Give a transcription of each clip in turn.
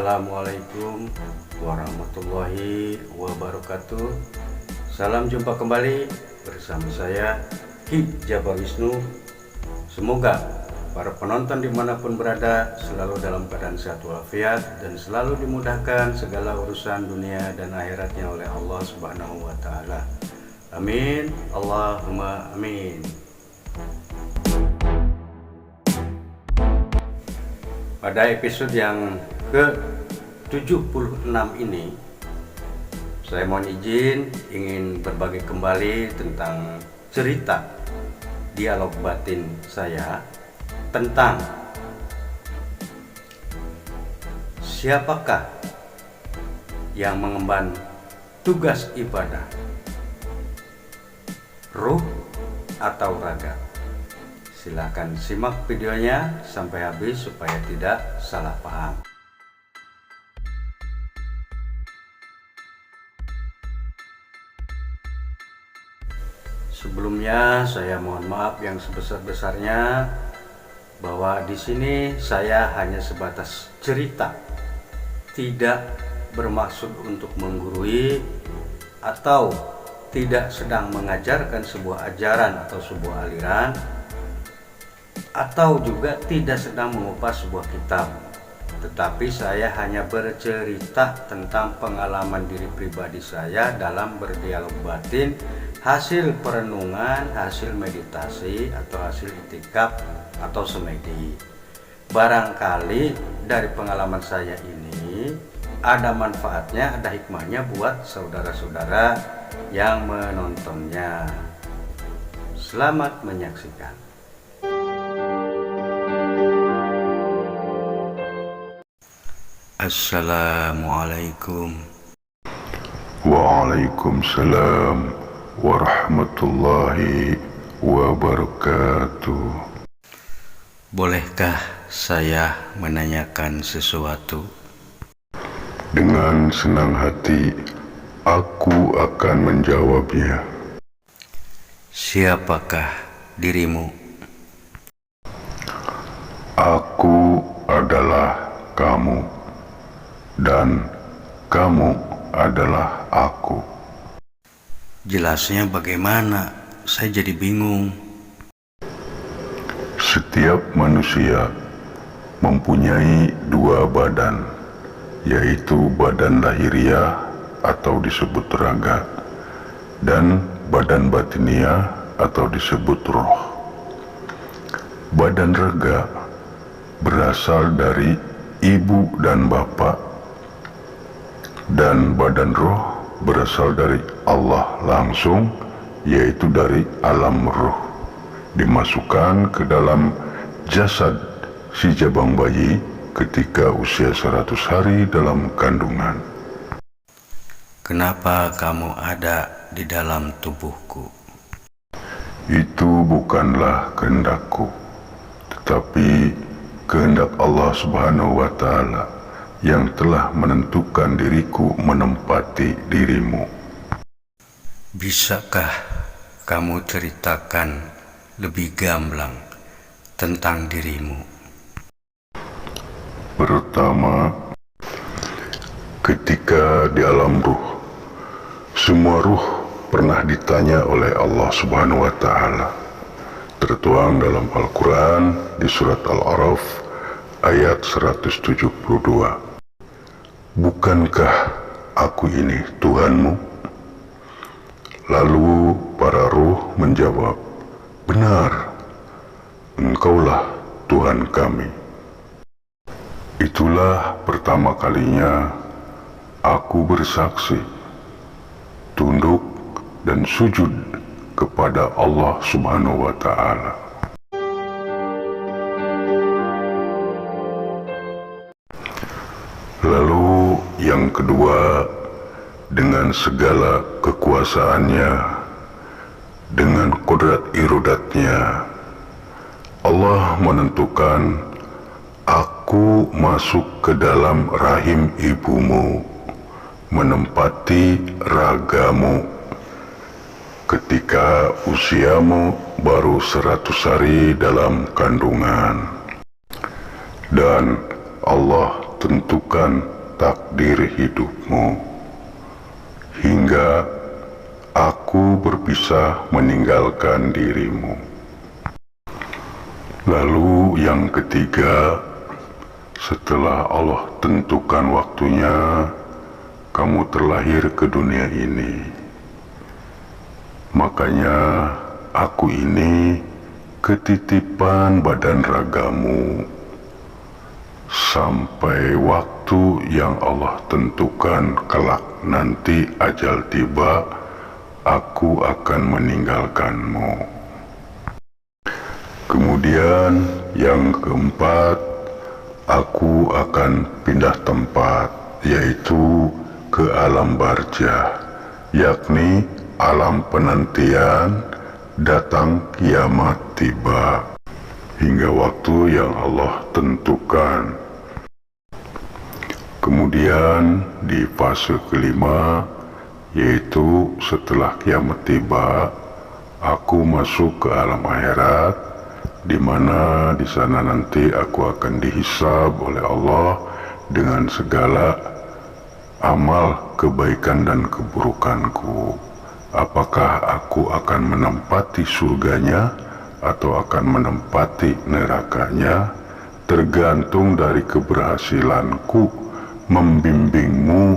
Assalamualaikum warahmatullahi wabarakatuh. Salam jumpa kembali bersama saya Ki Jabar Wisnu. Semoga para penonton dimanapun berada selalu dalam keadaan sehat walafiat dan selalu dimudahkan segala urusan dunia dan akhiratnya oleh Allah Subhanahu wa Ta'ala. Amin, Allahumma amin. Pada episode yang ke-76 ini, saya mohon izin ingin berbagi kembali tentang cerita dialog batin saya tentang siapakah yang mengemban tugas ibadah, ruh atau raga. Silakan simak videonya sampai habis supaya tidak salah paham. Sebelumnya saya mohon maaf yang sebesar-besarnya bahwa di sini saya hanya sebatas cerita, tidak bermaksud untuk menggurui atau tidak sedang mengajarkan sebuah ajaran atau sebuah aliran, atau juga tidak sedang mengupas sebuah kitab, tetapi saya hanya bercerita tentang pengalaman diri pribadi saya dalam berdialog batin, hasil perenungan, hasil meditasi atau hasil itikaf atau semedi. Barangkali dari pengalaman saya ini ada manfaatnya, ada hikmahnya buat saudara-saudara yang menontonnya. Selamat menyaksikan. Assalamualaikum. Waalaikumsalam warahmatullahi wabarakatuh. Bolehkah saya menanyakan sesuatu? Dengan senang hati aku akan menjawabnya. Siapakah dirimu? Aku adalah kamu dan kamu adalah aku. Jelasnya bagaimana? Saya jadi bingung. Setiap manusia mempunyai dua badan, yaitu badan lahiriah atau disebut raga dan badan batiniah atau disebut roh. Badan raga berasal dari ibu dan bapak, dan badan roh berasal dari Allah langsung, yaitu dari alam roh, dimasukkan ke dalam jasad si jabang bayi ketika usia 100 hari dalam kandungan. Kenapa kamu ada di dalam tubuhku? Itu bukanlah kehendakku, tetapi kehendak Allah Subhanahu wa Ta'ala yang telah menentukan diriku menempati dirimu. Bisakah kamu ceritakan lebih gamblang tentang dirimu? Pertama, ketika di alam ruh, semua ruh pernah ditanya oleh Allah Subhanahu wa Ta'ala. Tertuang dalam Al-Quran di surat Al-A'raf ayat 172. Bukankah aku ini Tuhanmu? Lalu para ruh menjawab, benar, Engkaulah Tuhan kami. Itulah pertama kalinya aku bersaksi, tunduk dan sujud kepada Allah Subhanahu wa Ta'ala. Lalu yang kedua, dengan segala kekuasaannya, dengan kodrat irodatnya, Allah menentukan aku masuk ke dalam rahim ibumu, menempati ragamu ketika usiamu baru 100 hari dalam kandungan. Dan Allah tentukan takdir hidupmu, hingga aku berpisah meninggalkan dirimu. Lalu yang ketiga, setelah Allah tentukan waktunya, kamu terlahir ke dunia ini. Makanya aku ini ketitipan badan ragamu sampai waktu yang Allah tentukan. Kelak nanti ajal tiba, aku akan meninggalkanmu. Kemudian yang keempat, aku akan pindah tempat, yaitu ke alam barzah, yakni alam penantian, datang kiamat tiba, hingga waktu yang Allah tentukan. Kemudian di fase kelima, yaitu setelah kiamat tiba, aku masuk ke alam akhirat, di mana di sana nanti aku akan dihisab oleh Allah dengan segala amal kebaikan dan keburukanku. Apakah aku akan menempati surganya atau akan menempati nerakanya, tergantung dari keberhasilanku membimbingmu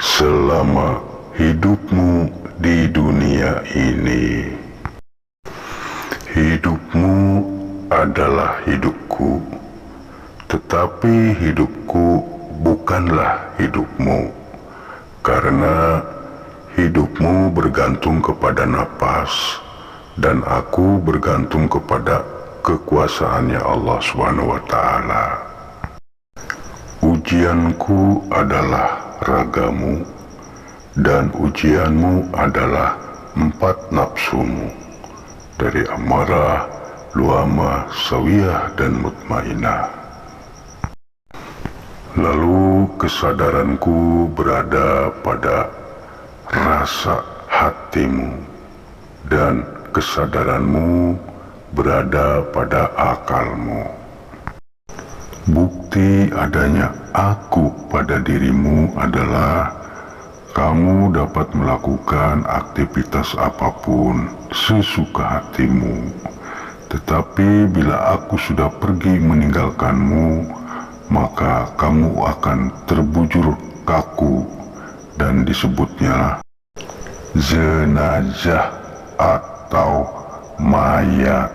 selama hidupmu di dunia ini. Hidupmu adalah hidupku, tetapi hidupku bukanlah hidupmu, karena hidupmu bergantung kepada napas, dan aku bergantung kepada kekuasaannya Allah SWT. Ujianku adalah ragamu, dan ujianmu adalah 4 nafsumu, dari amarah, luamah, sawiyah, dan mutmainah. Lalu kesadaranku berada pada rasa hatimu, dan kesadaranmu berada pada akalmu. Bukti adanya aku pada dirimu adalah kamu dapat melakukan aktivitas apapun sesuka hatimu. Tetapi bila aku sudah pergi meninggalkanmu, maka kamu akan terbujur kaku, dan disebutnya jenazah atau mayat.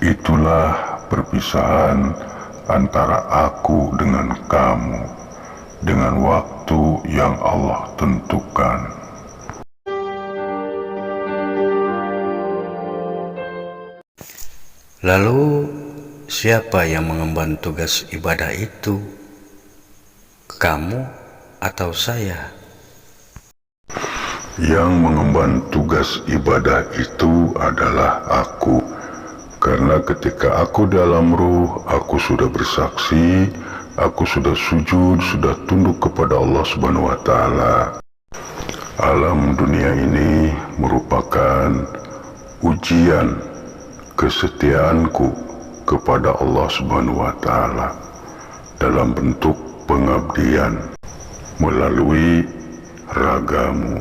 Itulah perpisahan antara aku dengan kamu, dengan waktu yang Allah tentukan. Lalu siapa yang mengemban tugas ibadah itu? Kamu atau saya? Yang mengemban tugas ibadah itu adalah aku, karena ketika aku dalam ruh, aku sudah bersaksi, aku sudah sujud, sudah tunduk kepada Allah Subhanahu wa Ta'ala. Alam dunia ini merupakan ujian kesetiaanku kepada Allah Subhanahu wa Ta'ala dalam bentuk pengabdian melalui ragamu.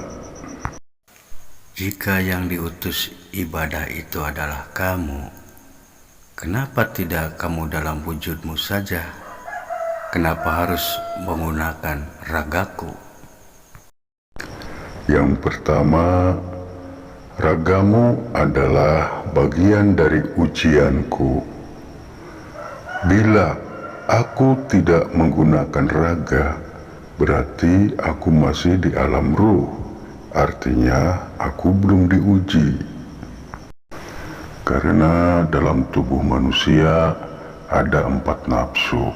Jika yang diutus ibadah itu adalah kamu, kenapa tidak kamu dalam wujudmu saja? Kenapa harus menggunakan ragaku? Yang pertama, ragamu adalah bagian dari ujianku. Bila aku tidak menggunakan raga, berarti aku masih di alam ruh. Artinya aku belum diuji. Karena dalam tubuh manusia ada 4 nafsu.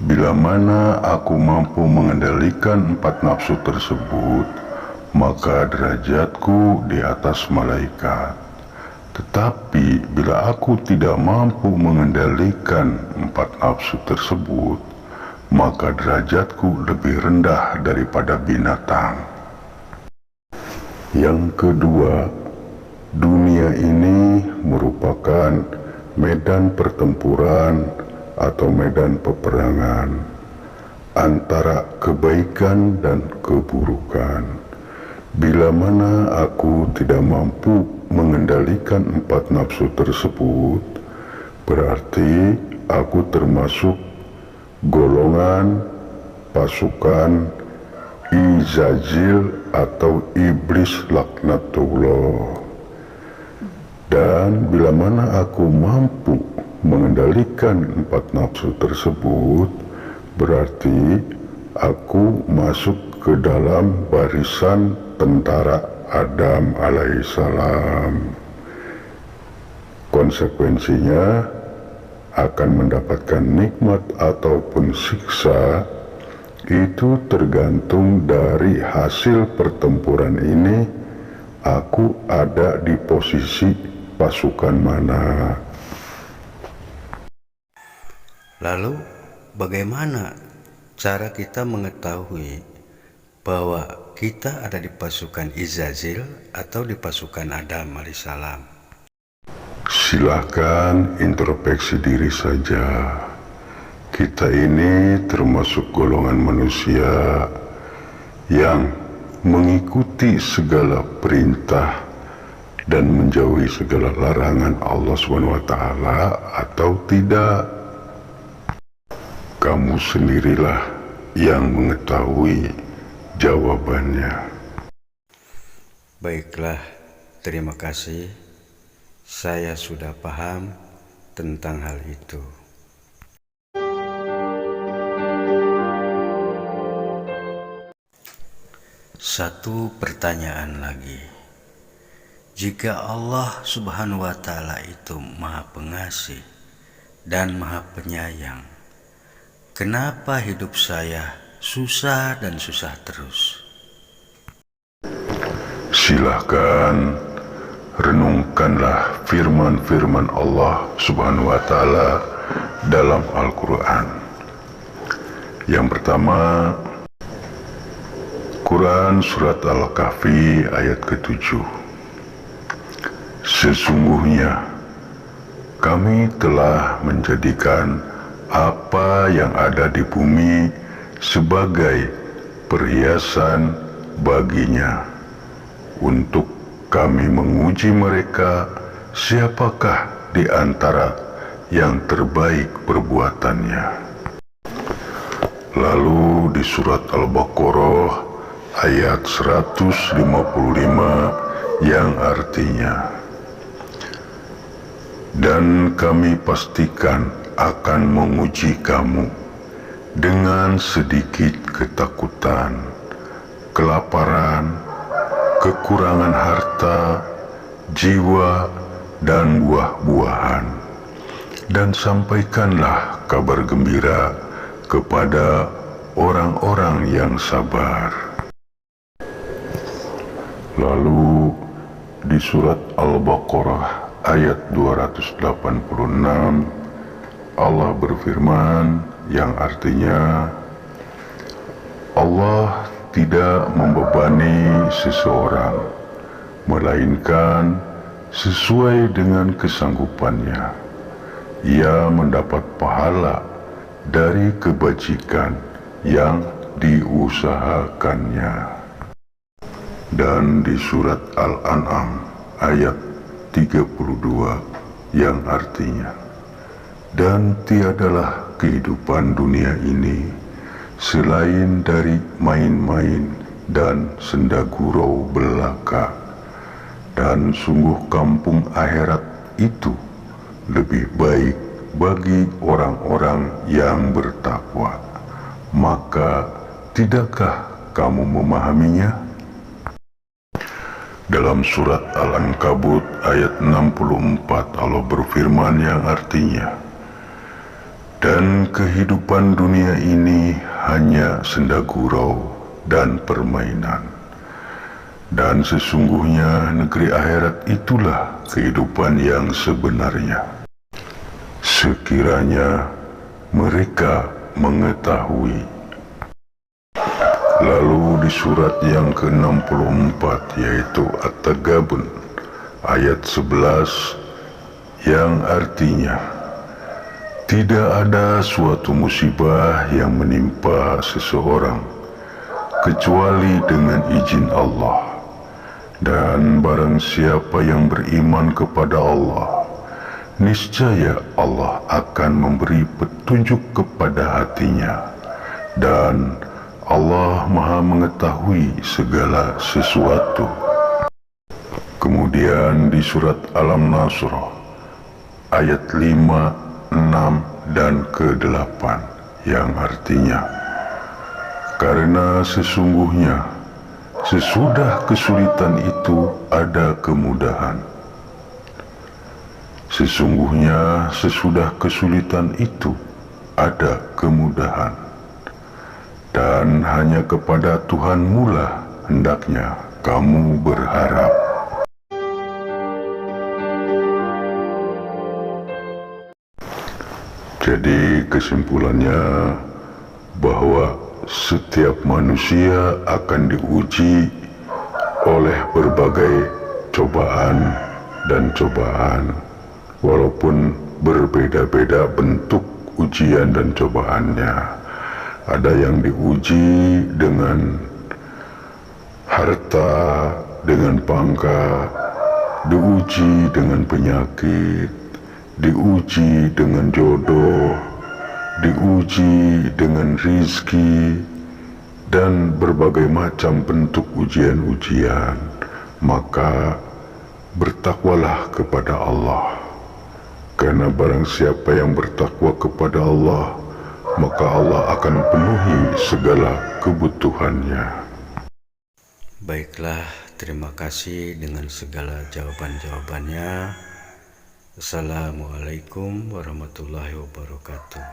Bila mana aku mampu mengendalikan 4 nafsu tersebut, maka derajatku di atas malaikat. Tetapi bila aku tidak mampu mengendalikan 4 nafsu tersebut, maka derajatku lebih rendah daripada binatang. Yang kedua, dunia ini merupakan medan pertempuran atau medan peperangan. antara kebaikan dan keburukan. Bila mana aku tidak mampu mengendalikan 4 nafsu tersebut, berarti aku termasuk golongan pasukan Izazil atau iblis laknatullah. Dan bila mana aku mampu mengendalikan 4 nafsu tersebut, berarti aku masuk ke dalam barisan tentara Adam alaihissalam. Konsekuensinya akan mendapatkan nikmat ataupun siksa, itu tergantung dari hasil pertempuran ini. Aku ada di posisi pasukan mana. Lalu bagaimana cara kita mengetahui bahwa kita ada di pasukan Izazil atau di pasukan Adam alaihissalam? Silahkan introspeksi diri saja. Kita ini termasuk golongan manusia yang mengikuti segala perintah dan menjauhi segala larangan Allah SWT atau tidak. Kamu sendirilah yang mengetahui jawabannya. Baiklah, terima kasih. Saya sudah paham tentang hal itu. Satu pertanyaan lagi. Jika Allah Subhanahu wa Ta'ala itu Maha Pengasih dan Maha Penyayang, kenapa hidup saya susah dan susah terus? Silahkan renungkanlah firman-firman Allah Subhanahu wa Ta'ala dalam Al-Quran. Yang pertama, Quran Surat Al-Kahfi ayat ke-7. Sesungguhnya kami telah menjadikan apa yang ada di bumi sebagai perhiasan baginya, untuk kami menguji mereka siapakah di antara yang terbaik perbuatannya. Lalu di surat Al-Baqarah ayat 155 yang artinya, dan kami pastikan akan menguji kamu dengan sedikit ketakutan, kelaparan, kekurangan harta, jiwa, dan buah-buahan, dan sampaikanlah kabar gembira kepada orang-orang yang sabar. Lalu di surat Al-Baqarah ayat 286 Allah berfirman yang artinya, Allah tidak membebani seseorang melainkan sesuai dengan kesanggupannya. Ia mendapat pahala dari kebajikan yang diusahakannya. Dan di surat Al-An'am ayat 32 yang artinya, dan tiadalah kehidupan dunia ini selain dari main-main dan senda gurau belaka, dan sungguh kampung akhirat itu lebih baik bagi orang-orang yang bertakwa. Maka tidakkah kamu memahaminya? Dalam surat Al-Ankabut ayat 64 Allah berfirman yang artinya, dan kehidupan dunia ini hanya senda gurau dan permainan, dan sesungguhnya negeri akhirat itulah kehidupan yang sebenarnya. Sekiranya mereka mengetahui. Lalu di surat yang ke-64 yaitu Tidak ada suatu musibah yang menimpa seseorang kecuali dengan izin Allah. Dan barang siapa yang beriman kepada Allah, niscaya Allah akan memberi petunjuk kepada hatinya. Dan Allah Maha mengetahui segala sesuatu. Kemudian di surat Al-Nasr ayat 5, 6 dan ke-8 yang artinya, karena sesungguhnya sesudah kesulitan itu ada kemudahan. Sesungguhnya sesudah kesulitan itu ada kemudahan. Dan hanya kepada Tuhanmu lah hendaknya kamu berharap. Jadi kesimpulannya bahwa setiap manusia akan diuji oleh berbagai cobaan dan cobaan, walaupun berbeda-beda bentuk ujian dan cobaannya. Ada yang diuji dengan harta, dengan pangkat, diuji dengan penyakit, diuji dengan jodoh, diuji dengan rizki, dan berbagai macam bentuk ujian-ujian. Maka bertakwalah kepada Allah, karena barang siapa yang bertakwa kepada Allah, maka Allah akan penuhi segala kebutuhannya. Baiklah, terima kasih dengan segala jawaban-jawabannya. Assalamualaikum warahmatullahi wabarakatuh.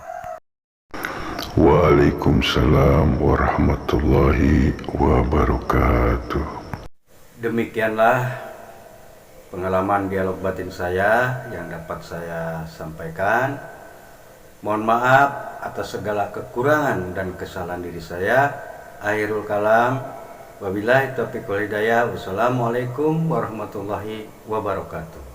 Waalaikumsalam warahmatullahi wabarakatuh. Demikianlah pengalaman dialog batin saya yang dapat saya sampaikan. Mohon maaf atas segala kekurangan dan kesalahan diri saya. Akhirul kalam, wabillahi taufiq wal hidayah. Wassalamualaikum warahmatullahi wabarakatuh.